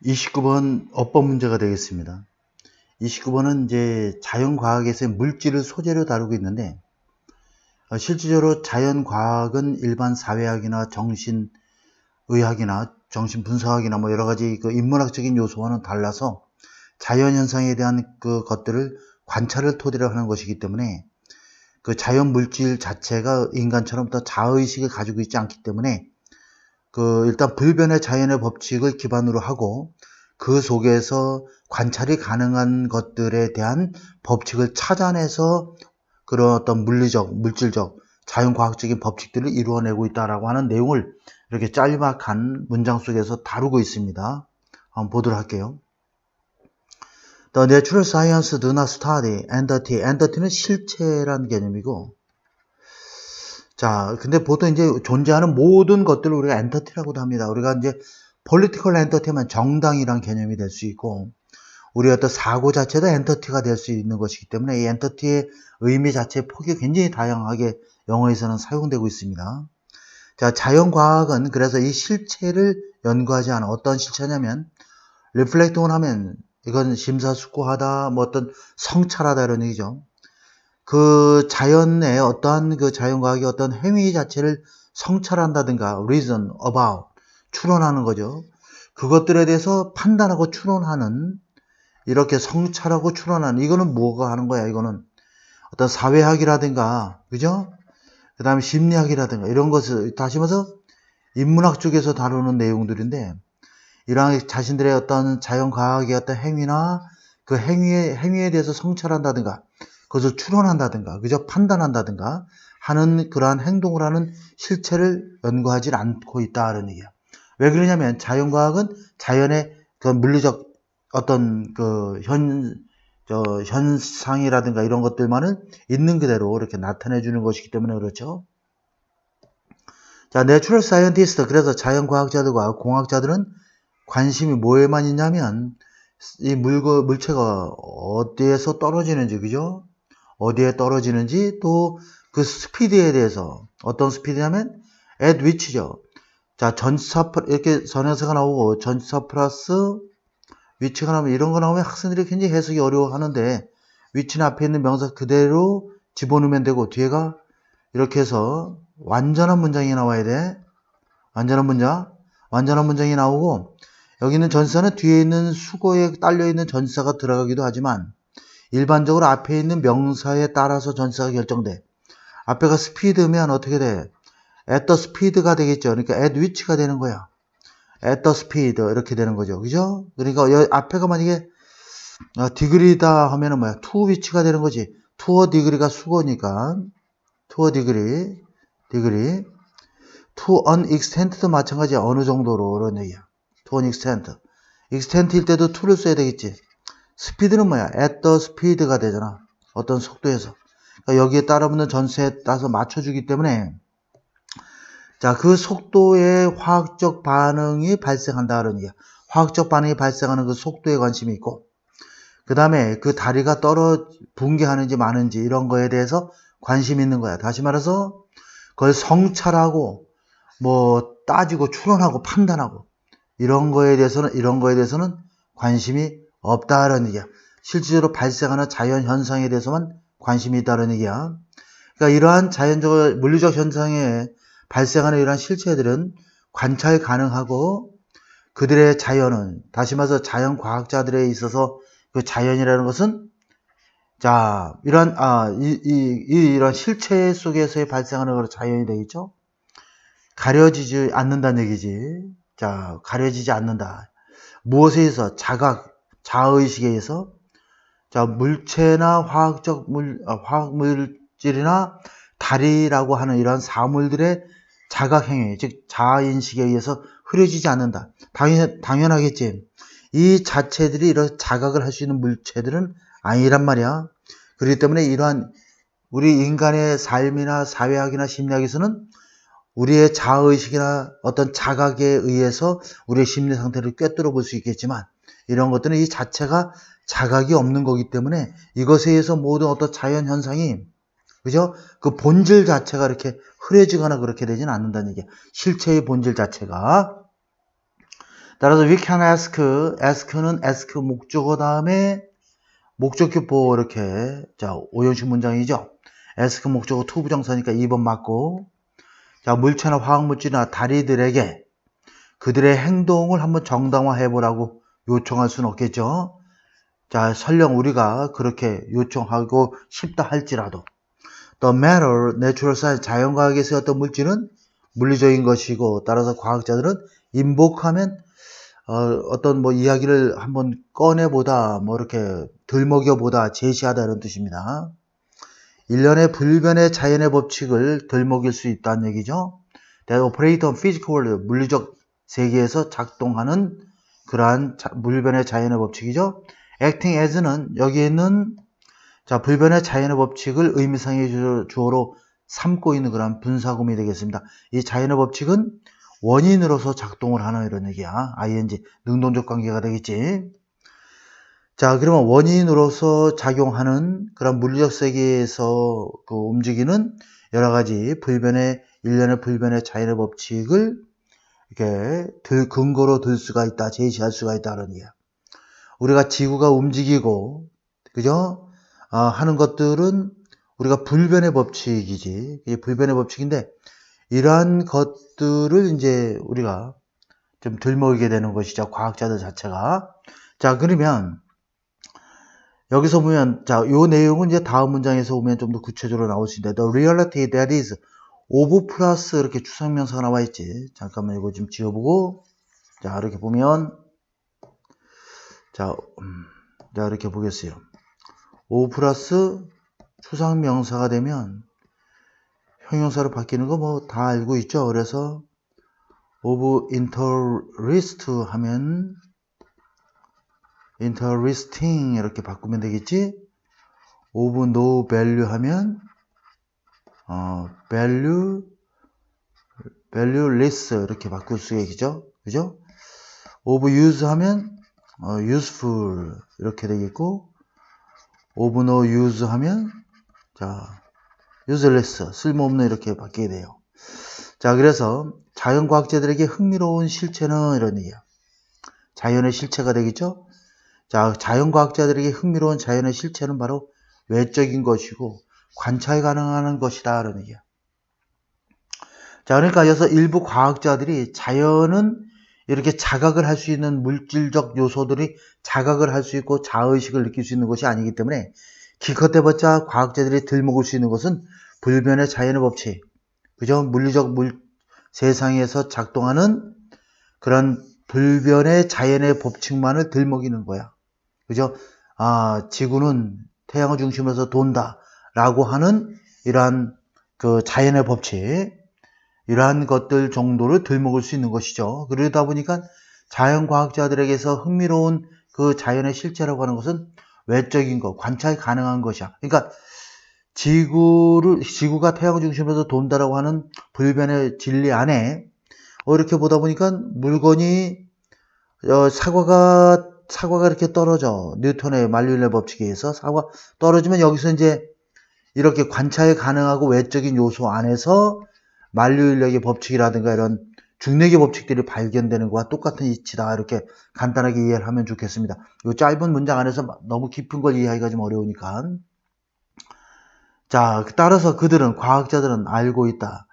29번 어법 문제가 되겠습니다. 29번은 이제 자연과학에서의 물질을 소재로 다루고 있는데, 실질적으로 자연과학은 일반 사회학이나 정신의학이나 정신분석학이나 뭐 여러 가지 그 인문학적인 요소와는 달라서 자연현상에 대한 그 것들을 관찰을 토대로 하는 것이기 때문에 그 자연 물질 자체가 인간처럼 더 자의식을 가지고 있지 않기 때문에 그 일단 불변의 자연의 법칙을 기반으로 하고 그 속에서 관찰이 가능한 것들에 대한 법칙을 찾아내서 그런 어떤 물리적, 물질적, 자연과학적인 법칙들을 이루어내고 있다라고 하는 내용을 이렇게 짤막한 문장 속에서 다루고 있습니다. 한번 보도록 할게요. The natural science do not study entity. entity는 실체라는 개념이고, 자, 근데 보통 이제 존재하는 모든 것들을 우리가 엔터티라고도 합니다. 우리가 이제 political entity만 정당이란 개념이 될 수 있고, 우리 어떤 사고 자체도 엔터티가 될 수 있는 것이기 때문에 이 엔터티의 의미 자체의 폭이 굉장히 다양하게 영어에서는 사용되고 있습니다. 자, 자연과학은 그래서 이 실체를 연구하지 않아. 어떤 실체냐면, 리플렉트온 하면 이건 심사숙고하다, 뭐 어떤 성찰하다 이런 얘기죠. 그 자연의 어떠한 그 자연과학의 어떤 행위 자체를 성찰한다든가 reason about 추론하는 거죠. 그것들에 대해서 판단하고 추론하는 이렇게 성찰하고 추론하는 이거는 뭐가 하는 거야? 이거는 어떤 사회학이라든가 그죠? 그 다음에 심리학이라든가 이런 것을 다시 말해서 인문학 쪽에서 다루는 내용들인데 이러한 자신들의 어떤 자연과학의 어떤 행위나 그 행위에 대해서 성찰한다든가 그것을 추론한다든가 그저 판단한다든가 하는 그러한 행동을 하는 실체를 연구하지 않고 있다는 얘기야. 왜 그러냐면 자연과학은 자연의 그 물리적 어떤 그 현상이라든가 이런 것들만을 있는 그대로 이렇게 나타내 주는 것이기 때문에 그렇죠. 자, 내추럴 사이언티스트 그래서 자연과학자들과 공학자들은 관심이 뭐에만 있냐면 이 물체가 어디에서 떨어지는지 그죠? 어디에 떨어지는지 또 그 스피드에 대해서 어떤 스피드냐면 at which죠. 자, 전치사 이렇게 전형사가 나오고 전치사 플러스 위치가 나오면 이런 거 나오면 학생들이 굉장히 해석이 어려워하는데 위치는 앞에 있는 명사 그대로 집어넣으면 되고 뒤에가 이렇게 해서 완전한 문장이 나와야 돼. 완전한 문장이 나오고 여기는 전치사는 뒤에 있는 수거에 딸려있는 전치사가 들어가기도 하지만 일반적으로 앞에 있는 명사에 따라서 전치사가 결정돼. 앞에가 스피드면 어떻게 돼? at the speed가 되겠죠. 그러니까 at which가 되는 거야. at the speed 이렇게 되는 거죠. 그죠? 그러니까 앞에가 만약에 degree다 하면은 뭐야? to which가 되는 거지. to a degree가 수거니까 to a degree to an extent도 마찬가지야. 어느 정도로 그런 얘기야. to an extent일 때도 to를 써야 되겠지. 스피드는 뭐야? at the speed가 되잖아. 어떤 속도에서. 그러니까 여기에 따라붙는 전세에 따라서 맞춰주기 때문에 자, 그 속도의 화학적 반응이 발생한다는 얘기야. 화학적 반응이 발생하는 그 속도에 관심이 있고 그 다음에 그 다리가 붕괴하는지 마는지 이런 거에 대해서 관심이 있는 거야. 다시 말해서 그걸 성찰하고 뭐 따지고 추론하고 판단하고 이런 거에 대해서는 관심이 없다라는 얘기야. 실질적으로 발생하는 자연 현상에 대해서만 관심이 있다는 얘기야. 그러니까 이러한 자연적 물리적 현상에 발생하는 이러한 실체들은 관찰 가능하고 그들의 자연은 다시 말해서 자연 과학자들에 있어서 그 자연이라는 것은 자 이런 실체 속에서의 발생하는 그런 자연이 되겠죠. 가려지지 않는다는 얘기지. 자, 가려지지 않는다. 무엇에 의해서? 자의식에 의해서. 자, 물체나 화학물질이나 다리라고 하는 이런 사물들의 자각행위, 즉 자아인식에 의해서 흐려지지 않는다. 당연하겠지. 이 자체들이 이런 자각을 할 수 있는 물체들은 아니란 말이야. 그렇기 때문에 이러한 우리 인간의 삶이나 사회학이나 심리학에서는 우리의 자의식이나 어떤 자각에 의해서 우리의 심리 상태를 꿰뚫어 볼 수 있겠지만 이런 것들은 이 자체가 자각이 없는 거기 때문에 이것에 의해서 모든 어떤 자연 현상이 그죠? 그 본질 자체가 이렇게 흐려지거나 그렇게 되지는 않는다는 얘기야. 실체의 본질 자체가. 따라서 we can ask는 ask 목적어 다음에 목적격보 이렇게 자 오형식 문장이죠. ask 목적어 to 부정사니까 2번 맞고 자 물체나 화학물질이나 다리들에게 그들의 행동을 한번 정당화해 보라고 요청할 수는 없겠죠. 자 설령 우리가 그렇게 요청하고 싶다 할지라도 the matter, natural science, 자연과학에서의 어떤 물질은 물리적인 것이고 따라서 과학자들은 invoke하면 어떤 뭐 이야기를 한번 꺼내보다 뭐 이렇게 들먹여보다 제시하다 이런 뜻입니다. 일련의 불변의 자연의 법칙을 들먹일 수 있다는 얘기죠. That operate on physical world, 물리적 세계에서 작동하는 그러한 불변의 자연의 법칙이죠. acting as는 여기에 있는 자 불변의 자연의 법칙을 의미상의 주어로 삼고 있는 그런 분사구문이 되겠습니다. 이 자연의 법칙은 원인으로서 작동을 하는 이런 얘기야. ing 능동적 관계가 되겠지. 자 그러면 원인으로서 작용하는 그런 물리적 세계에서 그 움직이는 여러 가지 일련의 불변의 자연의 법칙을 이렇게 근거로 들 수가 있다, 제시할 수가 있다는 얘기야. 우리가 지구가 움직이고 그죠? 하는 것들은 우리가 불변의 법칙이지. 이게 불변의 법칙인데 이러한 것들을 이제 우리가 좀 들먹이게 되는 것이죠. 과학자들 자체가. 자, 그러면 여기서 보면 자, 요 내용은 이제 다음 문장에서 보면 좀 더 구체적으로 나올 수 있는데 the reality that is of 플러스 이렇게 추상명사가 나와 있지. 잠깐만 이거 좀 지워보고 자, 이렇게 보면 자, 이렇게 보겠어요. of 플러스 추상명사가 되면 형용사로 바뀌는 거 뭐 다 알고 있죠. 그래서 of interest 하면 interesting 이렇게 바꾸면 되겠지. of no value 하면 valueless 이렇게 바꿀 수 있겠죠. 그죠? of use 하면 useful 이렇게 되겠고 of no use 하면 자 useless 쓸모없는 이렇게 바뀌게 돼요. 자 그래서 자연과학자들에게 흥미로운 실체는 이런 얘기야. 자연의 실체가 되겠죠. 자 자연과학자들에게 흥미로운 자연의 실체는 바로 외적인 것이고 관찰 가능한 것이다 이런 얘기야. 자 그러니까 여기서 일부 과학자들이 자연은 이렇게 자각을 할 수 있는 물질적 요소들이 자각을 할 수 있고 자의식을 느낄 수 있는 것이 아니기 때문에 기껏해봤자 과학자들이 들먹을 수 있는 것은 불변의 자연의 법칙, 그죠? 물리적 세상에서 작동하는 그런 불변의 자연의 법칙만을 들먹이는 거야. 그죠? 지구는 태양을 중심으로서 돈다 라고 하는 이러한 그 자연의 법칙, 이러한 것들 정도를 들먹을 수 있는 것이죠. 그러다 보니까 자연과학자들에게서 흥미로운 그 자연의 실체라고 하는 것은 외적인 것, 관찰 가능한 것이야. 그러니까 지구가 태양을 중심으로 돈다라고 하는 불변의 진리 안에 이렇게 보다 보니까 물건이 사과가 이렇게 떨어져. 뉴턴의 만류인의 법칙에 의해서 사과 떨어지면 여기서 이제 이렇게 관찰 가능하고 외적인 요소 안에서 만류인력의 법칙이라든가 이런 중력의 법칙들이 발견되는 것과 똑같은 이치다. 이렇게 간단하게 이해를 하면 좋겠습니다. 이 짧은 문장 안에서 너무 깊은 걸 이해하기가 좀 어려우니까. 자, 따라서 과학자들은 알고 있다.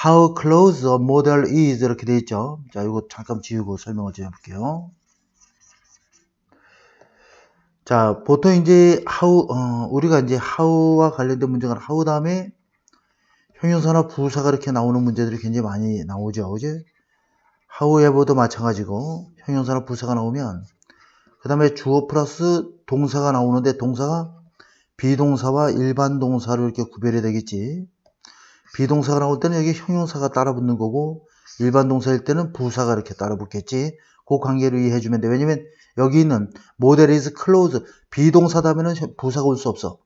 How close a model is 이렇게 돼 있죠. 자, 이거 잠깐 지우고 설명을 좀 해볼게요. 자, 보통 이제 우리가 이제 how와 관련된 문제가 how 다음에 형용사나 부사가 이렇게 나오는 문제들이 굉장히 많이 나오죠. 그죠? how에버도 마찬가지고 형용사나 부사가 나오면 그 다음에 주어 플러스 동사가 나오는데 동사가 비동사와 일반 동사로 이렇게 구별이 되겠지. 비동사가 나올 때는 여기 형용사가 따라 붙는 거고 일반 동사일 때는 부사가 이렇게 따라 붙겠지. 그 관계를 이해해 주면 돼. 왜냐면 여기 있는 model is close 비동사다면은 부사가 올 수 없어.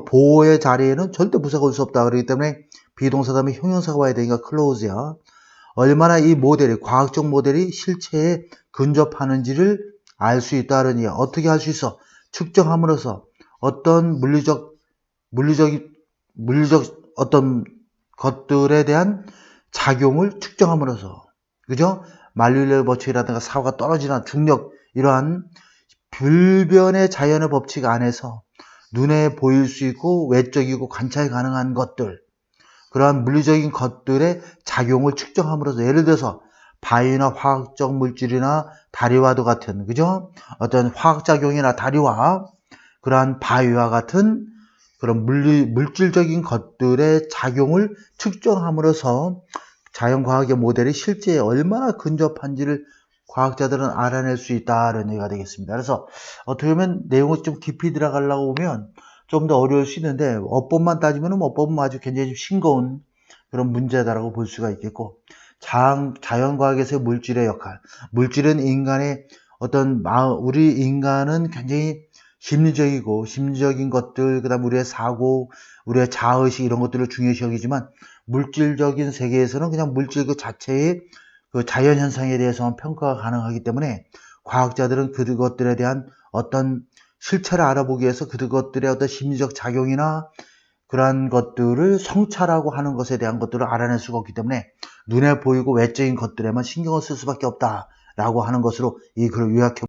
보호의 자리에는 절대 부사가 올 수 없다. 그렇기 때문에 비동사다면 형용사가 와야 되니까 close야. 얼마나 이 모델이 과학적 모델이 실체에 근접하는지를 알 수 있다는 이야. 어떻게 할 수 있어? 측정함으로써 어떤 물리적 어떤 것들에 대한 작용을 측정함으로써, 그죠? 만류인력의 법칙이라든가 사고가 떨어지는 중력, 이러한 불변의 자연의 법칙 안에서 눈에 보일 수 있고 외적이고 관찰 가능한 것들, 그러한 물리적인 것들의 작용을 측정함으로써, 예를 들어서 바위나 화학적 물질이나 다리와도 같은, 그죠? 어떤 화학작용이나 다리와 그러한 바위와 같은 그런 물질적인 것들의 작용을 측정함으로써 자연과학의 모델이 실제에 얼마나 근접한지를 과학자들은 알아낼 수 있다는 얘기가 되겠습니다. 그래서 어떻게 보면 내용을 좀 깊이 들어가려고 보면 좀 더 어려울 수 있는데, 어법만 따지면 어법은 아주 굉장히 싱거운 그런 문제다라고 볼 수가 있겠고, 자연과학에서의 물질의 역할, 물질은 인간의 어떤 우리 인간은 굉장히 심리적인 것들, 그 다음 우리의 사고, 우리의 자의식, 이런 것들을 중요시 여기지만, 물질적인 세계에서는 그냥 물질 그 자체의 그 자연현상에 대해서만 평가가 가능하기 때문에, 과학자들은 그것들에 대한 어떤 실체를 알아보기 위해서 그것들의 어떤 심리적 작용이나 그러한 것들을 성찰하고 하는 것에 대한 것들을 알아낼 수가 없기 때문에 눈에 보이고 외적인 것들에만 신경을 쓸 수밖에 없다라고 하는 것으로 이 글을 요약해